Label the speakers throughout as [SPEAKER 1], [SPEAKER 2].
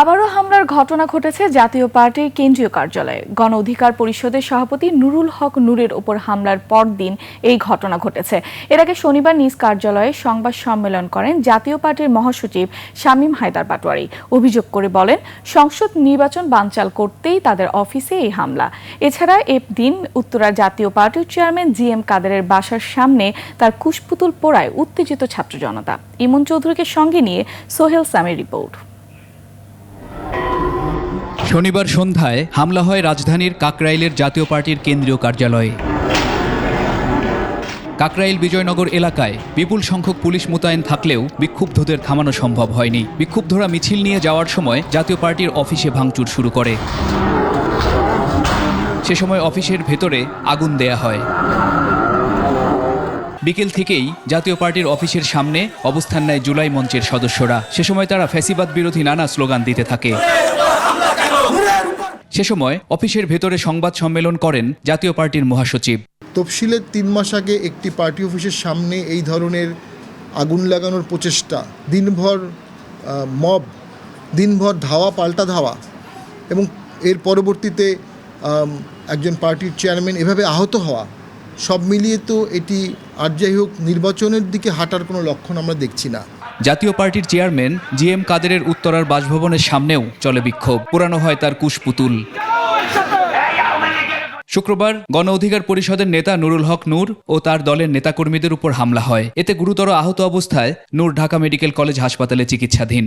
[SPEAKER 1] আবারও হামলার ঘটনা ঘটেছে জাতীয় পার্টির কেন্দ্রীয় কার্যালয়ে। গণ অধিকার পরিষদের সভাপতি নুরুল হক নূরের ওপর হামলার পরদিন এই ঘটনা ঘটেছে। এর আগে শনিবার নিজ কার্যালয়ে সংবাদ সম্মেলন করেন জাতীয় পার্টির মহাসচিব শামীম হায়দার পাটোয়ারি। অভিযোগ করে বলেন, সংসদ নির্বাচন বানচাল করতেই তাদের অফিসে এই হামলা। এছাড়া এ দিন উত্তরার জাতীয় পার্টির চেয়ারম্যান জিএম কাদেরের বাসার সামনে তার কুশপুতুল পোড়ায় উত্তেজিত ছাত্র জনতা। ইমন চৌধুরীকে সঙ্গে নিয়ে সোহেল সামির রিপোর্ট।
[SPEAKER 2] শনিবার সন্ধ্যায় হামলা হয় রাজধানীর কাকরাইলের জাতীয় পার্টির কেন্দ্রীয় কার্যালয়ে। কাকরাইল বিজয়নগর এলাকায় বিপুল সংখ্যক পুলিশ মোতায়েন থাকলেও বিক্ষুব্ধদের থামানো সম্ভব হয়নি। বিক্ষুব্ধরা মিছিল নিয়ে যাওয়ার সময় জাতীয় পার্টির অফিসে ভাঙচুর শুরু করে। সে সময় অফিসের ভেতরে আগুন দেয়া হয়। বিকেল থেকেই জাতীয় পার্টির অফিসের সামনে অবস্থান নেয় জুলাই মঞ্চের সদস্যরা। সে সময় তারা ফ্যাসিবাদ বিরোধী নানা স্লোগান দিতে থাকে। সে সময় অফিসের ভেতরে সংবাদ সম্মেলন করেন জাতীয় পার্টির মহাসচিব।
[SPEAKER 3] তফসিলের 3 মাস আগে একটি পার্টি অফিসের সামনে এই ধরনের আগুন লাগানোর প্রচেষ্টা, দিনভর মব, দিনভর ধাওয়া পাল্টা ধাওয়া, এবং এর পরবর্তীতে একজন পার্টির চেয়ারম্যান এভাবে আহত হওয়া, সব মিলিয়ে তো এটি আর যাই হোক নির্বাচনের দিকে হাঁটার কোনো লক্ষণ আমরা দেখছি না।
[SPEAKER 2] জাতীয় পার্টির চেয়ারম্যান জিএম কাদেরের উত্তরার বাসভবনের সামনেও চলে বিক্ষোভ। পোড়ানো হয় তার কুশপুতুল। শুক্রবার গণ অধিকার পরিষদের নেতা নুরুল হক নূর ও তার দলের নেতাকর্মীদের উপর হামলা হয়। এতে গুরুতর আহত অবস্থায় নূর ঢাকা মেডিকেল কলেজ হাসপাতালে চিকিৎসাধীন।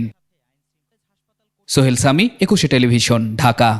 [SPEAKER 2] সোহেল সামি, 21 টেলিভিশন, ঢাকা।